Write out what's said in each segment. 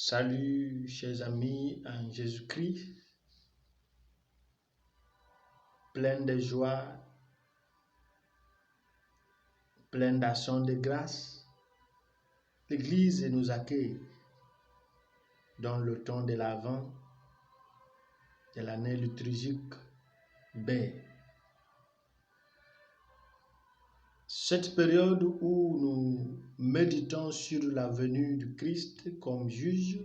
Salut chers amis en Jésus-Christ, plein de joie, plein d'actions de grâce. L'Église nous accueille dans le temps de l'Avent de l'année liturgique B. Cette période où nous méditons sur la venue du Christ comme juge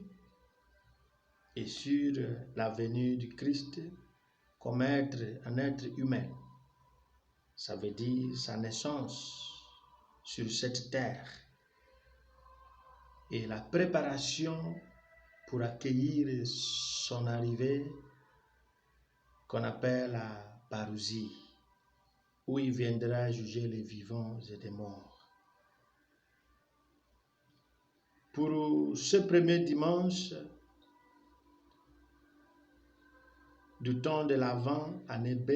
et sur la venue du Christ comme un être humain. Ça veut dire sa naissance sur cette terre et la préparation pour accueillir son arrivée qu'on appelle la parousie, où il viendra juger les vivants et les morts. Pour ce premier dimanche du temps de l'Avent, année B,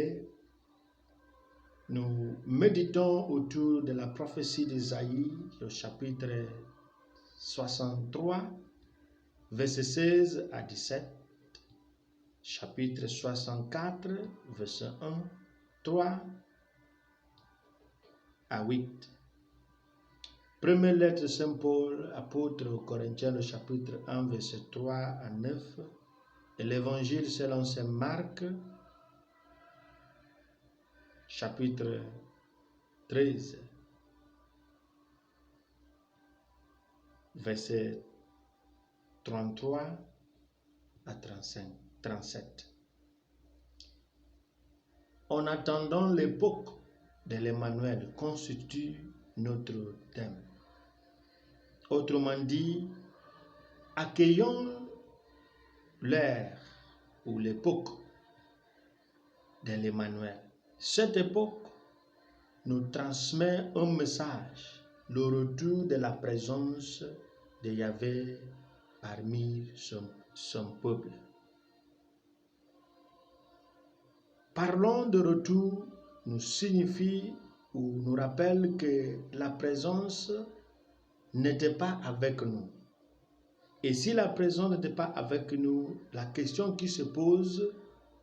nous méditons autour de la prophétie d'Isaïe, au chapitre 63, versets 16 à 17, chapitre 64, verset 1, 3 à 8. Première lettre de Saint Paul, apôtre aux Corinthiens, le chapitre 1, verset 3 à 9, et l'évangile selon Saint Marc, chapitre 13, verset 33 à 37. En attendant l'époque de l'Emmanuel constitue notre thème. Autrement dit, accueillons l'ère ou l'époque de l'Emmanuel. Cette époque nous transmet un message, le retour de la présence de Yahvé parmi son peuple. Parlons de retour nous signifie ou nous rappelle que la présence n'était pas avec nous. Et si la présence n'était pas avec nous, la question qui se pose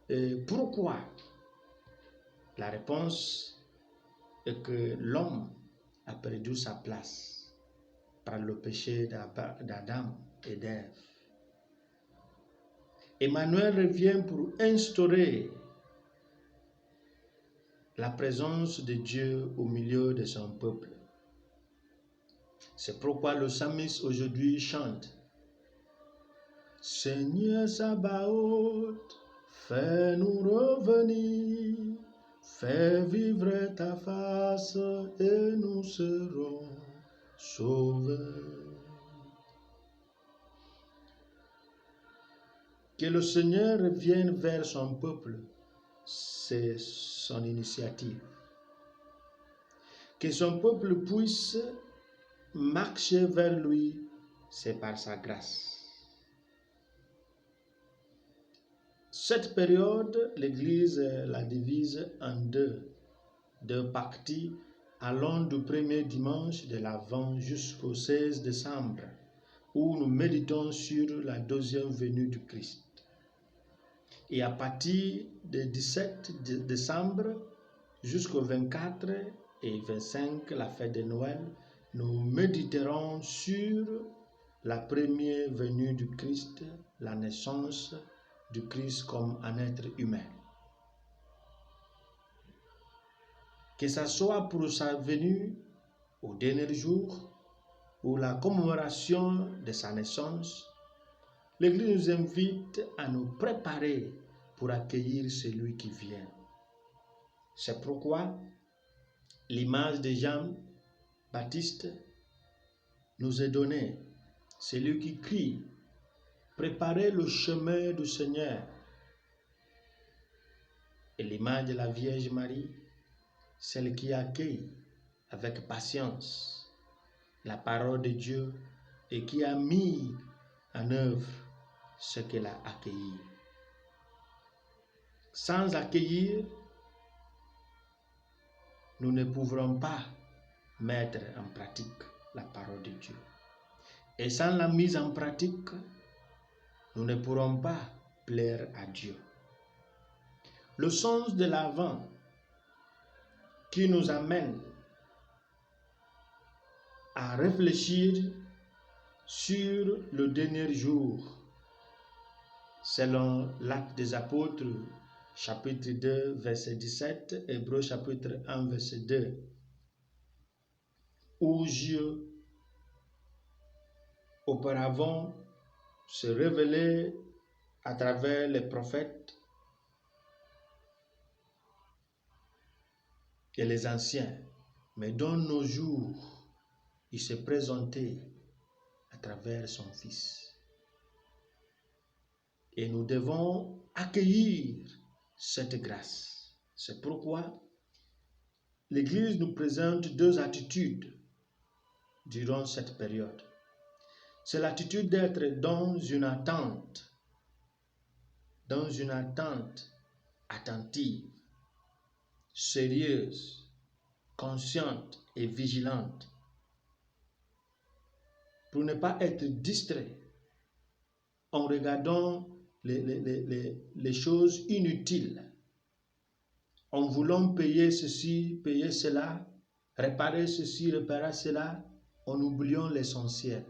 est pourquoi? La réponse est que l'homme a perdu sa place par le péché d'Adam et d'Ève. Emmanuel revient pour instaurer la présence de Dieu au milieu de son peuple. C'est pourquoi le psalmiste aujourd'hui chante: Seigneur Sabaoth, fais-nous revenir, fais vivre ta face et nous serons sauvés. Que le Seigneur revienne vers son peuple, c'est son initiative. Que son peuple puisse marcher vers lui, c'est par sa grâce. Cette période, l'Église la divise en deux parties, allant du premier dimanche de l'Avent jusqu'au 16 décembre, où nous méditons sur la deuxième venue du Christ. Et à partir du 17 décembre jusqu'au 24 et 25, la fête de Noël, nous méditerons sur la première venue du Christ, la naissance du Christ comme un être humain. Que ce soit pour sa venue au dernier jour ou la commémoration de sa naissance, l'Église nous invite à nous préparer pour accueillir celui qui vient. C'est pourquoi l'image de Jean-Baptiste nous est donnée. Celui qui crie: préparez le chemin du Seigneur. Et l'image de la Vierge Marie, celle qui accueille avec patience la parole de Dieu et qui a mis en œuvre ce qu'elle a accueilli. Sans accueillir, nous ne pourrons pas mettre en pratique la parole de Dieu. Et sans la mise en pratique, nous ne pourrons pas plaire à Dieu. Le sens de l'Avent qui nous amène à réfléchir sur le dernier jour, selon l'Acte des Apôtres, chapitre 2, verset 17, Hébreux chapitre 1, verset 2, où Dieu, auparavant, se révélait à travers les prophètes et les anciens, mais dans nos jours, il s'est présenté à travers son Fils. Et nous devons accueillir cette grâce. C'est pourquoi l'Église nous présente deux attitudes durant cette période. C'est l'attitude d'être dans une attente attentive, sérieuse, consciente et vigilante, pour ne pas être distrait en regardant les choses inutiles, en voulant payer ceci, payer cela, réparer ceci, réparer cela, en oubliant l'essentiel.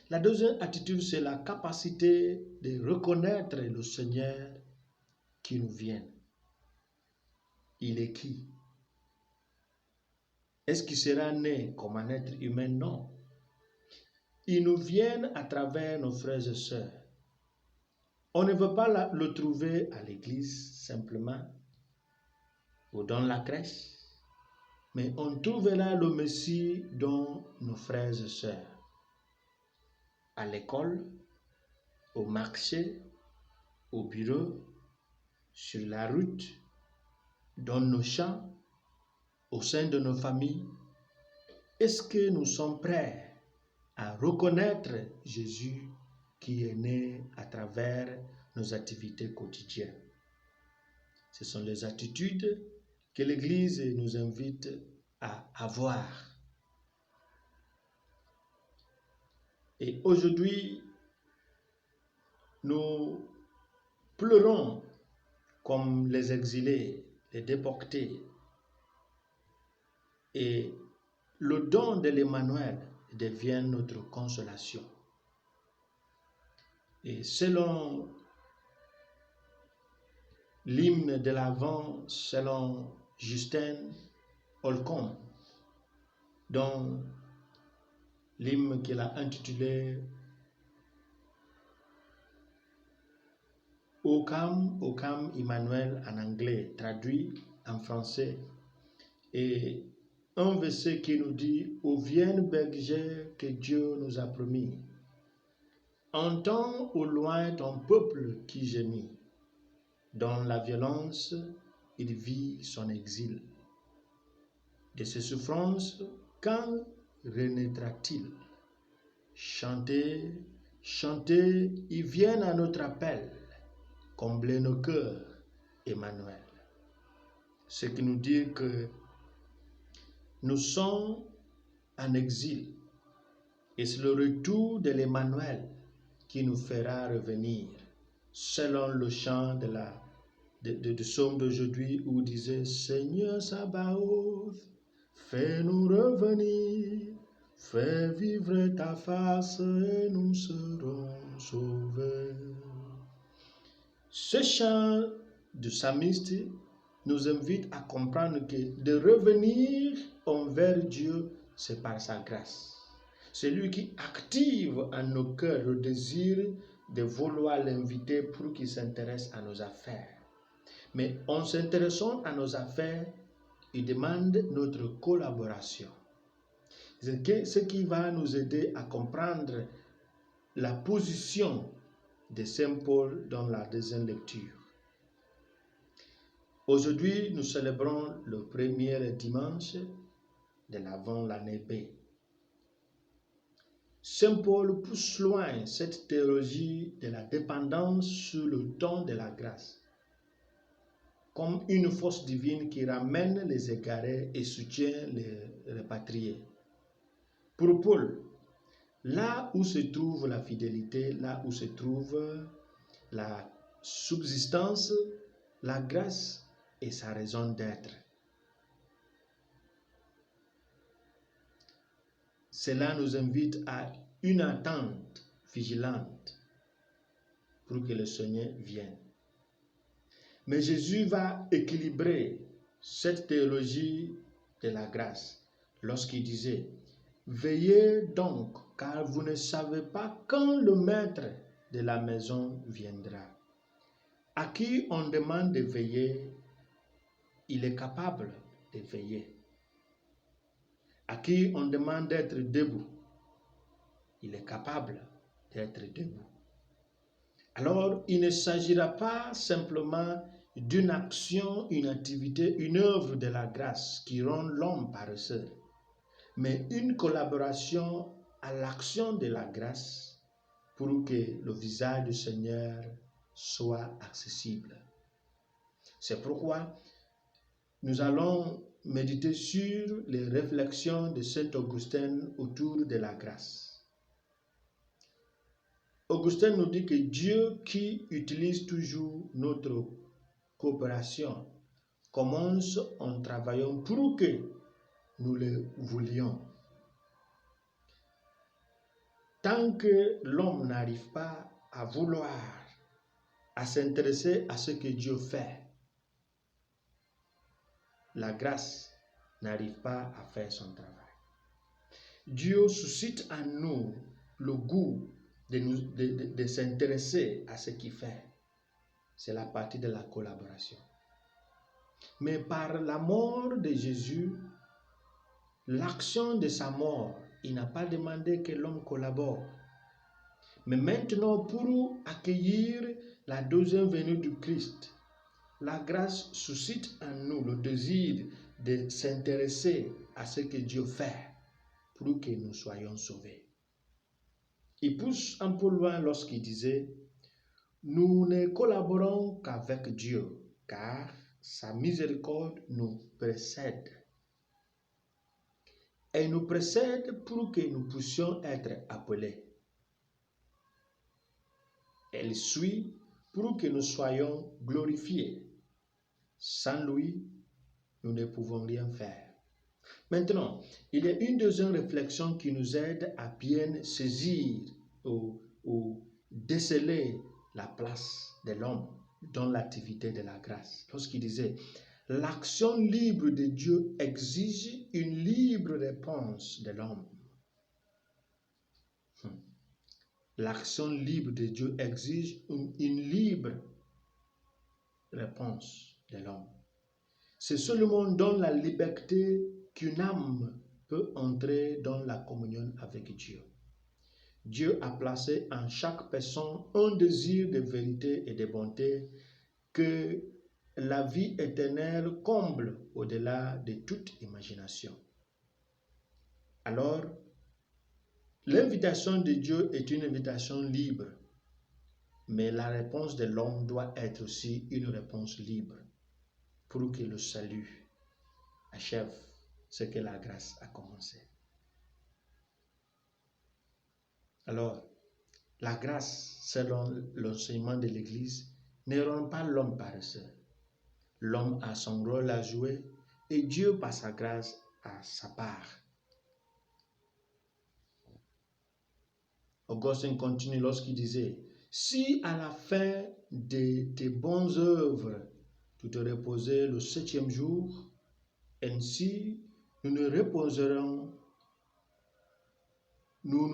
La deuxième attitude, c'est la capacité de reconnaître le Seigneur qui nous vient. Il est qui? Est-ce qu'il sera né comme un être humain? Non. Il nous vient à travers nos frères et sœurs. On ne veut pas le trouver à l'église simplement ou dans la crèche, mais on trouvera le Messie dans nos frères et sœurs. À l'école, au marché, au bureau, sur la route, dans nos champs, au sein de nos familles. Est-ce que nous sommes prêts à reconnaître Jésus qui est né à travers nos activités quotidiennes? Ce sont les attitudes que l'Église nous invite à avoir. Et aujourd'hui, nous pleurons comme les exilés, les déportés. Et le don de l'Emmanuel devient notre consolation. Et selon l'hymne de l'Avent, selon Justin Holcomb, dans l'hymne qu'il a intitulé O Come Emmanuel en anglais, traduit en français, et un verset qui nous dit « Ô vienne berger que Dieu nous a promis, entends au loin ton peuple qui gémit, dans la violence il vit son exil. De ses souffrances, quand renaîtra-t-il? Chantez, chantez, ils viennent à notre appel, combler nos cœurs, Emmanuel. » Ce qui nous dit que nous sommes en exil et c'est le retour de l'Emmanuel qui nous fera revenir, selon le chant de psaume d'aujourd'hui où disait « Seigneur Sabaoth, fais-nous revenir, fais vivre ta face et nous serons sauvés. » Ce chant du psalmiste nous invite à comprendre que de revenir envers Dieu, c'est par sa grâce. C'est lui qui active en nos cœurs le désir de vouloir l'inviter pour qu'il s'intéresse à nos affaires. Mais en s'intéressant à nos affaires, il demande notre collaboration. C'est ce qui va nous aider à comprendre la position de Saint Paul dans la deuxième lecture. Aujourd'hui, nous célébrons le premier dimanche de l'Avent l'année B. Saint Paul pousse loin cette théologie de la dépendance sur le don de la grâce, comme une force divine qui ramène les égarés et soutient les rapatriés. Pour Paul, Là où se trouve la fidélité, là où se trouve la subsistance, la grâce et sa raison d'être. Cela nous invite à une attente vigilante pour que le Seigneur vienne. Mais Jésus va équilibrer cette théologie de la grâce lorsqu'il disait « Veillez donc, car vous ne savez pas quand le maître de la maison viendra. » À qui on demande de veiller, il est capable de veiller. À qui on demande d'être debout, il est capable d'être debout. Alors, il ne s'agira pas simplement d'une action, une activité, une œuvre de la grâce qui rend l'homme paresseux, mais une collaboration à l'action de la grâce pour que le visage du Seigneur soit accessible. C'est pourquoi nous allons méditer sur les réflexions de saint Augustin autour de la grâce. Augustin nous dit que Dieu qui utilise toujours notre coopération commence en travaillant pour que nous le voulions. Tant que l'homme n'arrive pas à vouloir, à s'intéresser à ce que Dieu fait, la grâce n'arrive pas à faire son travail. Dieu suscite en nous le goût de s'intéresser à ce qu'il fait. C'est la partie de la collaboration. Mais par la mort de Jésus, l'action de sa mort, il n'a pas demandé que l'homme collabore. Mais maintenant, pour accueillir la deuxième venue du Christ, la grâce suscite en nous le désir de s'intéresser à ce que Dieu fait pour que nous soyons sauvés. Il pousse un peu loin lorsqu'il disait « Nous ne collaborons qu'avec Dieu, car sa miséricorde nous précède. Elle nous précède pour que nous puissions être appelés. Elle suit pour que nous soyons glorifiés. Sans lui, nous ne pouvons rien faire. » Maintenant, il y a une deuxième réflexion qui nous aide à bien saisir ou déceler la place de l'homme dans l'activité de la grâce. Lorsqu'il disait, l'action libre de Dieu exige une libre réponse de l'homme. L'action libre de Dieu exige une libre réponse de l'homme. C'est seulement dans la liberté qu'une âme peut entrer dans la communion avec Dieu. Dieu a placé en chaque personne un désir de vérité et de bonté que la vie éternelle comble au-delà de toute imagination. Alors, l'invitation de Dieu est une invitation libre, mais la réponse de l'homme doit être aussi une réponse libre pour que le salut achève ce que la grâce a commencé. Alors, la grâce, selon l'enseignement de l'Église, ne rend pas l'homme paresseux. L'homme a son rôle à jouer et Dieu, par sa grâce, a sa part. Augustin continue lorsqu'il disait, « Si à la fin de tes bonnes œuvres, tu te reposais le 7e jour, ainsi nous nous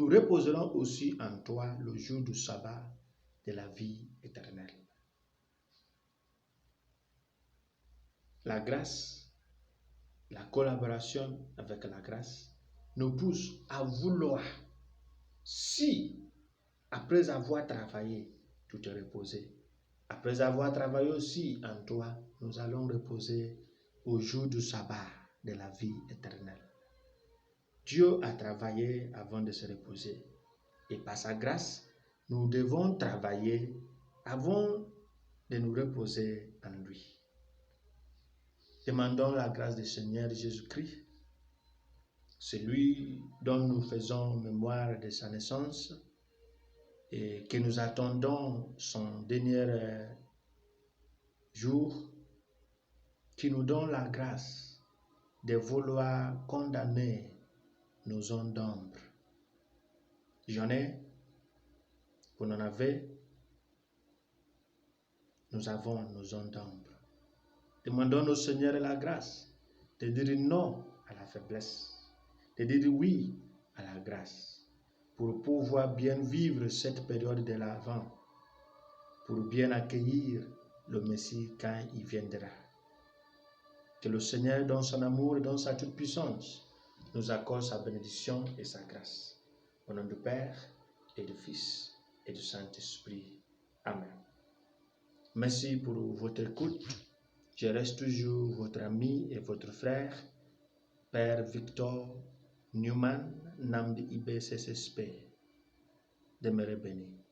reposerons aussi en toi le jour du sabbat de la vie éternelle. » La grâce, la collaboration avec la grâce nous pousse à vouloir, si après avoir travaillé, tu te reposais, après avoir travaillé aussi en toi, nous allons reposer au jour du sabbat de la vie éternelle. Dieu a travaillé avant de se reposer. Et par sa grâce, nous devons travailler avant de nous reposer en lui. Demandons la grâce du Seigneur Jésus-Christ celui dont nous faisons mémoire de sa naissance et que nous attendons son dernier jour, qui nous donne la grâce de vouloir condamner nos zones d'ombre. J'en ai, vous en avez, nous avons nos zones d'ombre. Demandons au Seigneur la grâce de dire non à la faiblesse, de dire oui à la grâce, pour pouvoir bien vivre cette période de l'Avent, pour bien accueillir le Messie quand il viendra. Que le Seigneur, dans son amour et dans sa toute-puissance, nous accorde sa bénédiction et sa grâce. Au nom du Père et du Fils et du Saint-Esprit. Amen. Merci pour votre écoute. Je reste toujours votre ami et votre frère, Père Victor Newman, Namdi IBCSP. Demeurez bénis.